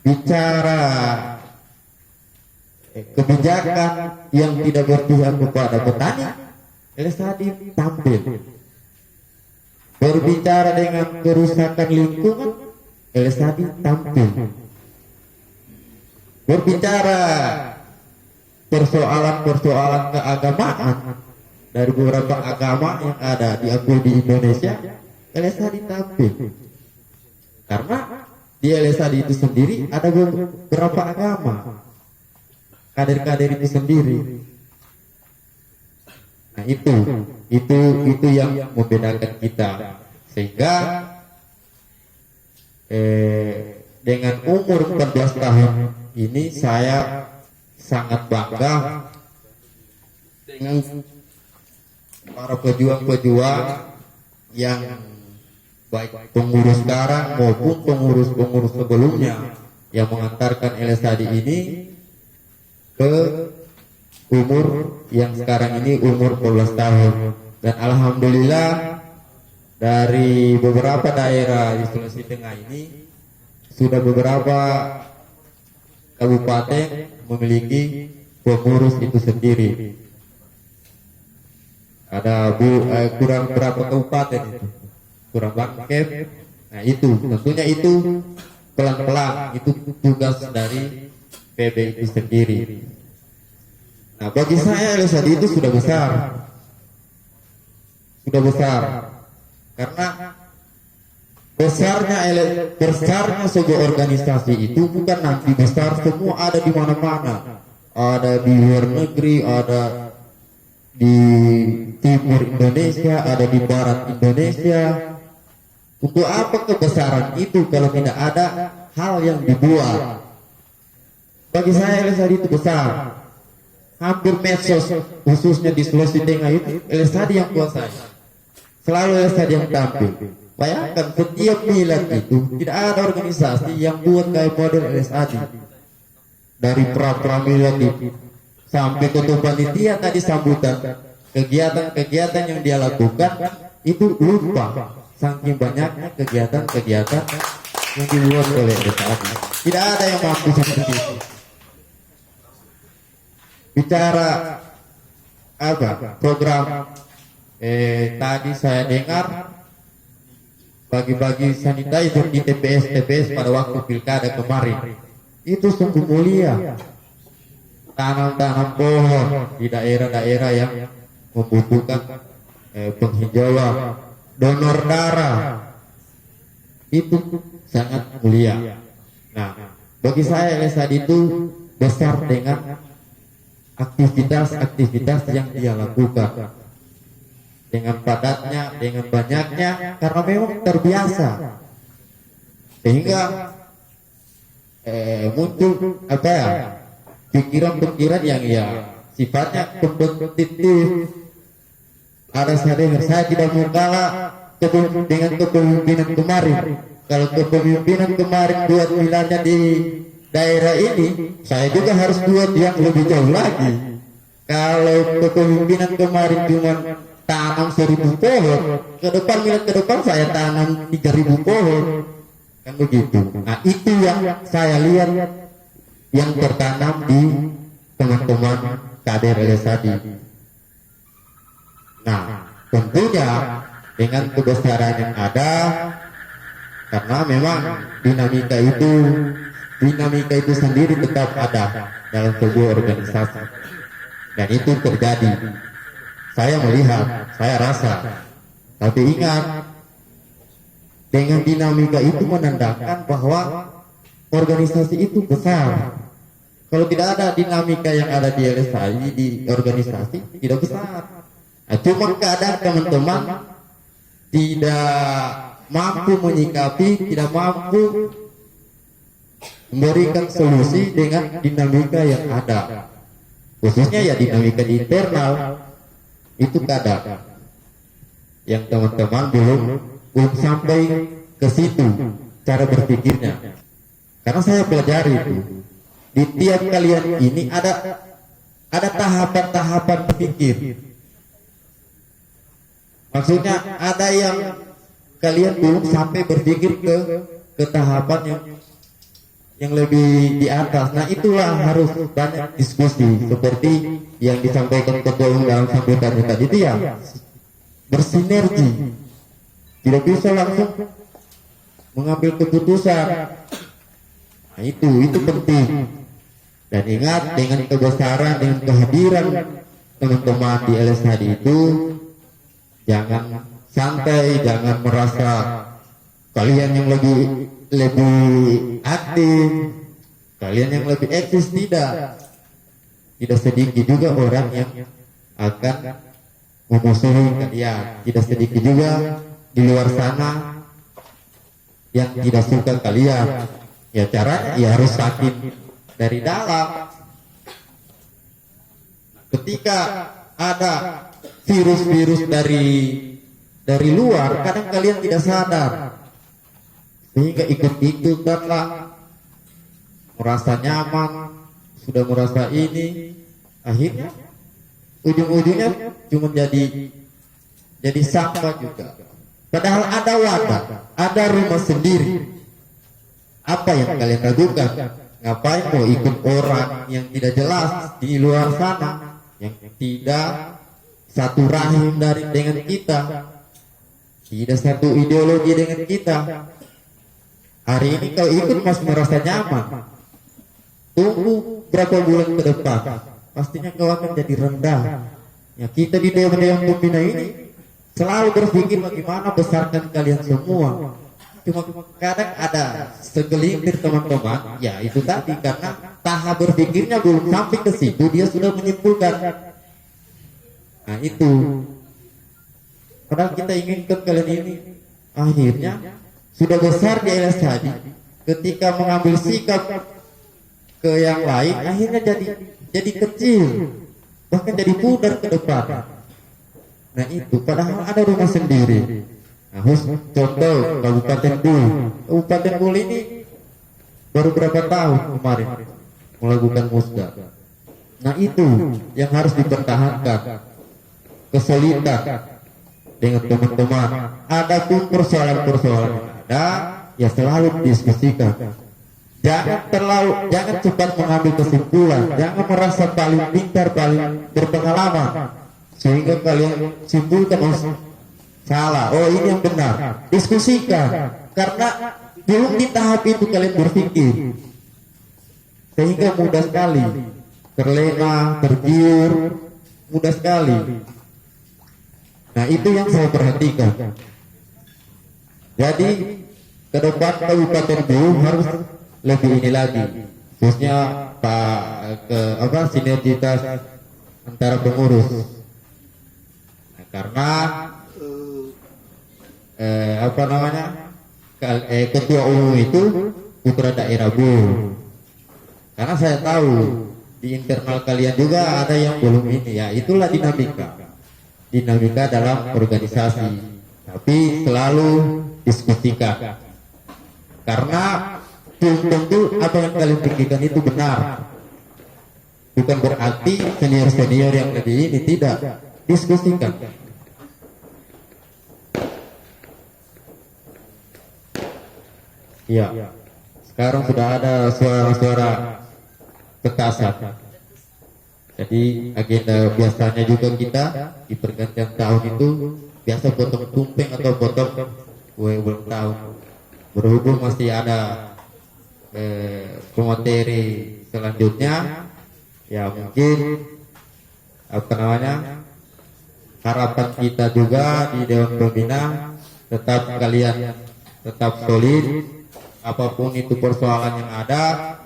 bicara kebijakan yang tidak berpihak kepada petani, LSAD tampil. Berbicara dengan kerusakan lingkungan, LSAD tampil. Berbicara persoalan-persoalan keagamaan dari beberapa agama yang ada diakui di Indonesia, LSAD tampil. Karena di LSAD itu sendiri ada beberapa agama, kader-kader itu sendiri. Nah itu yang membedakan kita, sehingga dengan umur 14 tahun ini saya sangat bangga dengan para pejuang-pejuang yang baik pengurus sekarang maupun pengurus-pengurus sebelumnya yang mengantarkan LSAD ini ke umur yang sekarang ini umur 14 tahun. Dan alhamdulillah dari beberapa daerah di Sulawesi Tengah ini sudah beberapa kabupaten memiliki pengurus itu sendiri. Ada kurang berapa kabupaten itu? Kurang Bangkep. Nah itu tentunya itu pelan-pelan itu tugas dari PB itu sendiri. Nah bagi saya LSAD itu sudah besar, karena besarnya sebuah organisasi itu bukan nanti besar semua ada di mana-mana, ada di luar negeri, ada di timur Indonesia, ada di barat Indonesia. Untuk apa kebesaran itu kalau tidak ada hal yang dibuat? Bagi saya LSAD itu besar. Hampir medsos khususnya di Sulawesi Tengah itu LSAD yang kuasai. Selalu LSAD yang tampil. Bayangkan setiap milad itu tidak ada organisasi yang buat kayak model LSAD. Dari pra-milad itu sampai ketua panitia tadi sambutan, kegiatan-kegiatan yang dia lakukan itu lupa. Saking banyaknya kegiatan-kegiatan yang dibuat oleh LSAD. Tidak ada yang mampu seperti itu. Bicara apa program tadi saya dengar bagi-bagi sanitizer di TPS pada waktu pilkada kemarin, itu sungguh mulia. Tanam-tanam pohon di daerah-daerah yang membutuhkan penghijauan, donor darah, itu sangat mulia. Nah bagi saya LSAD itu besar dengan aktivitas-aktivitas yang dia lakukan, dengan padatnya, dengan banyaknya, karena memang terbiasa, sehingga muncul pikiran-pikiran yang sifatnya kompetitif. Ada saya tidak mau kalah dengan kepemimpinan kemarin. Kalau kepemimpinan kemarin buat wilayahnya di daerah ini, saya juga harus buat yang lebih jauh lagi. Kalau kepemimpinan kemarin cuma tanam 1000 pohon, ke depan saya tanam 3000 pohon, kan begitu. Nah itu yang saya lihat yang tertanam di teman-teman kader LSAD. Nah tentunya dengan kebesaran yang ada, karena memang dinamika itu sendiri tetap ada dalam sebuah organisasi, dan itu terjadi. Saya melihat, saya rasa. Tapi ingat, dengan dinamika itu menandakan bahwa organisasi itu besar. Kalau tidak ada dinamika yang ada di LSAD, di organisasi, tidak besar. Nah, cuma kadang teman-teman tidak mampu menyikapi, tidak mampu memberikan solusi dengan dinamika yang ada, khususnya dinamika di internal itu kadang yang teman-teman belum sampai ke situ cara berpikirnya. Karena saya pelajari itu di tiap kalian ini ada tahapan-tahapan berpikir. Maksudnya ada yang kalian belum sampai berpikir ke tahapan yang lebih di atas. Nah itulah harus banyak diskusi seperti yang disampaikan ketua umum dalam sambutannya tadi itu ya, bersinergi, tidak bisa langsung mengambil keputusan. Nah itu penting. Dan ingat, dengan kebesaran, dengan kehadiran teman-teman di LSHD itu, jangan santai, jangan merasa kalian yang lebih aktif, kalian yang lebih eksis. Tidak sedikit juga orang yang akan memusuhi kalian, tidak sedikit juga di luar sana yang tidak suka kalian. Ya caranya ya harus sakit dari dalam. Ketika ada virus-virus dari luar, kadang kalian tidak sadar, sehingga ikut-ikutanlah, merasa nyaman, sudah merasa ini, akhirnya ujung-ujungnya cuma jadi sampah juga. Padahal ada wadah, ada rumah sendiri. Apa yang kalian lakukan? Ngapain mau ikut orang yang tidak jelas di luar sana, yang tidak satu rahim dengan kita, tidak satu ideologi dengan kita. Hari ini kalau ikut masih merasa nyaman, tunggu berapa bulan ke depan, pastinya kau akan jadi rendah. Ya, kita di Dewan Pembina ini selalu berpikir bagaimana besarkan kalian semua. Cuma kadang ada segelintir teman-teman, ya itu tadi, karena tahap berpikirnya belum sampai ke situ, dia sudah menyimpulkan. Nah itu, padahal kita inginkan kalian ini akhirnya sudah besar di LSHD, ketika mengambil sikap ke yang lain, akhirnya jadi kecil, bahkan jadi pudar ke depan. Nah itu, padahal ada rumah sendiri. Nah, contoh Kabupaten Bul ini baru berapa tahun kemarin melakukan musda. Nah itu yang harus dipertahankan, kesolidan dengan teman-teman. Adapun persoalan-persoalan yang ada, ya selalu diskusikan. Jangan cepat mengambil kesimpulan, jangan merasa paling pintar, paling berpengalaman, sehingga kalian simpulkan salah, oh ini yang benar. Diskusikan, karena belum di tahap itu kalian berpikir, sehingga mudah sekali terlena, tergiur, mudah sekali. Nah itu yang saya perhatikan. Jadi ke depan Kabupaten Bul harus lebih ini lagi, khususnya sinergitas antara pengurus. Nah, karena ketua umum itu putra daerah Bul. Karena saya tahu di internal kalian juga ada yang belum ini, ya itulah dinamika dalam organisasi. Tapi selalu diskusikan, karena tentu apa yang kalian pikirkan itu benar. Bukan berarti senior yang lebih ini, tidak. Diskusikan. Ya, sekarang sudah ada suara-suara petasan. Jadi agenda biasanya juga kita di pergantian tahun itu biasa potong tumpeng atau potong kue ulang tahun. Berhubung masih ada pemateri selanjutnya, ya mungkin harapan kita juga di Dewan Pembina kalian tetap solid. Apapun itu persoalan yang ada,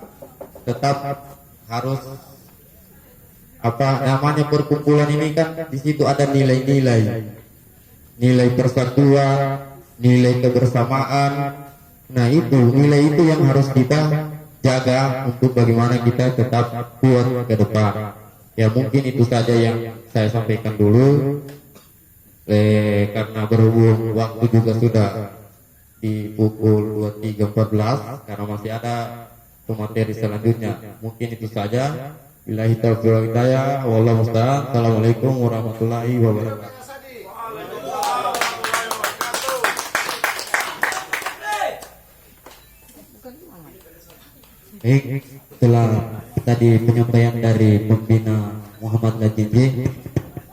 tetap harus namanya perkumpulan ini kan di situ ada nilai persatuan, nilai kebersamaan. Nah itu nilai itu yang harus kita jaga untuk bagaimana kita tetap kuat ke depan. Ya mungkin itu saja yang saya sampaikan dulu, karena berhubung waktu juga sudah di pukul 23.14, karena masih ada pemateri selanjutnya. Mungkin itu saja. Billahi taufiq wal hidayah. Wallahu musta'an. Assalamualaikum warahmatullahi wabarakatuh. Baik, setelah tadi penyampaian dari pembina Muhammad Lajinji,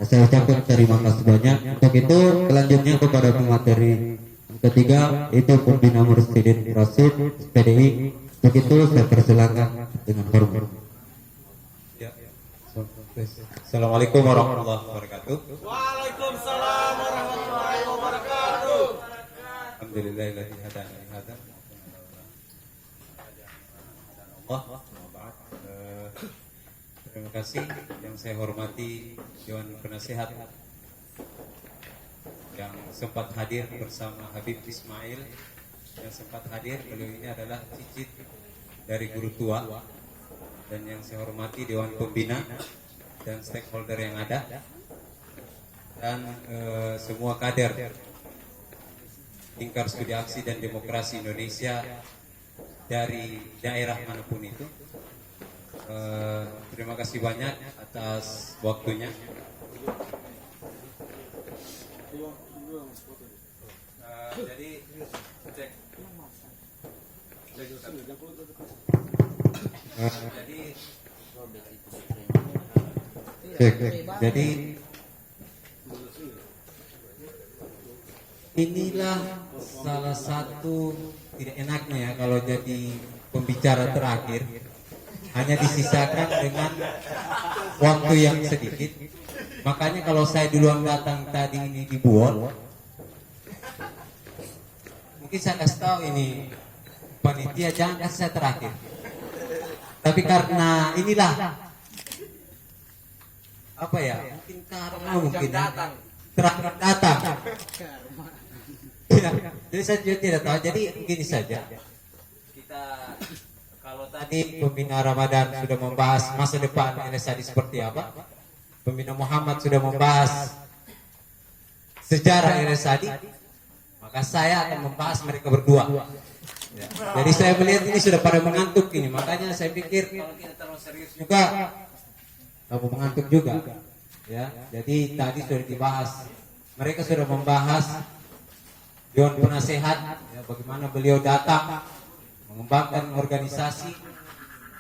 saya ucapkan terima kasih banyak. Untuk itu selanjutnya kepada pemateri yang ketiga itu pembina Mursyidin Rasid PDI. Untuk itu saya persilakan dengan hormat. Ya. Assalamualaikum warahmatullahi wabarakatuh. Waalaikumsalam warahmatullahi wabarakatuh. Alhamdulillahilladzi hadana li hadza. Allah. Terima kasih yang saya hormati Dewan Penasehat yang sempat hadir bersama Habib Ismail, yang sempat hadir. Beliau ini adalah cicit dari guru tua. Dan yang saya hormati Dewan Pembina dan stakeholder yang ada, dan semua kader Lingkar Studi Aksi dan Demokrasi Indonesia dari daerah manapun itu. Terima kasih banyak atas waktunya. Jadi Jadi inilah salah satu tidak enaknya ya kalau jadi pembicara terakhir, hanya disisakan dengan waktu yang sedikit. Makanya kalau saya duluan datang tadi ini di Buol, mungkin saya kasih tahu ini panitia jangan kasih saya terakhir. Tapi karena inilah apa ya, mungkin karena mungkin terakhir datang. Ya, jadi saya juga tidak tahu. Jadi begini saja. Kita kalau tadi pembina Ramadan sudah membahas masa depan LSAD seperti apa, pembina Muhammad sudah membahas sejarah LSAD, maka saya akan membahas mereka berdua. Ya. Jadi saya melihat ini sudah pada mengantuk ini, makanya saya pikir kalau kita terlalu serius juga aku mengantuk juga. Ya, jadi tadi sudah dibahas, mereka sudah membahas Dewan Penasehat, ya, bagaimana beliau datang mengembangkan organisasi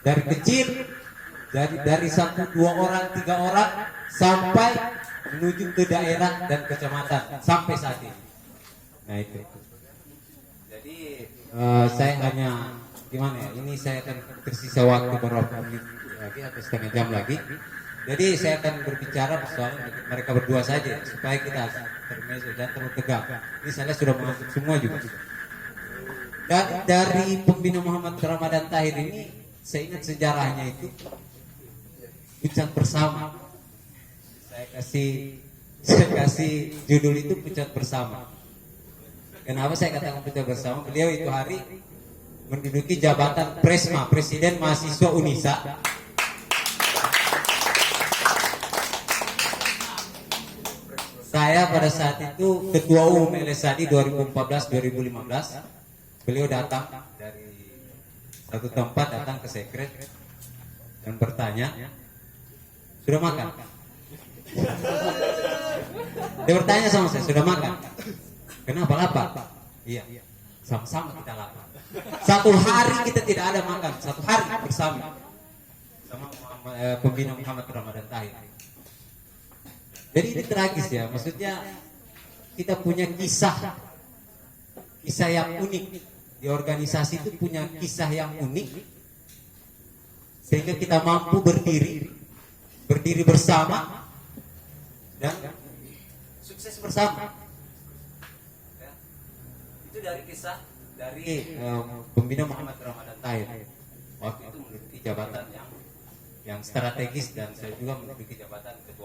dari kecil, dari 1, 2 orang, 3 orang sampai menuju ke daerah dan kecamatan sampai saat ini. Nah itu. Jadi saya hanya gimana ya? Ini saya akan tersisa waktu beberapa menit lagi atau setengah jam lagi. Jadi saya akan berbicara soal mereka berdua saja supaya kita termezo dan terlalu tegang. Ini saya sudah mengantuk semua juga. Dan dari pembina Muhammad Ramadan Tahir ini, saya ingat sejarahnya itu pucat bersama. Saya kasih judul itu pucat bersama. Kenapa saya katakan pucat bersama? Beliau itu hari menduduki jabatan Presma, Presiden Mahasiswa Unisa. Saya pada saat itu Ketua Umum LSAD 2014-2015. Beliau datang dari satu tempat, datang ke sekret dan bertanya, sudah makan? Dia bertanya sama saya, sudah makan? Kenapa lapar? Iya, sama-sama kita lapar. Satu hari kita tidak ada makan, satu hari bersama sama pembina Muhammad Ramadan Tahir. Jadi ini tragis ya, maksudnya kita punya kisah yang unik di organisasi itu, punya kisah yang unik sehingga kita mampu berdiri bersama dan sukses bersama. Ya. Itu dari kisah dari pembina Muhammad Ramadan Tahir. Waktu itu menduduki jabatan yang strategis dan saya juga menduduki jabatan ketua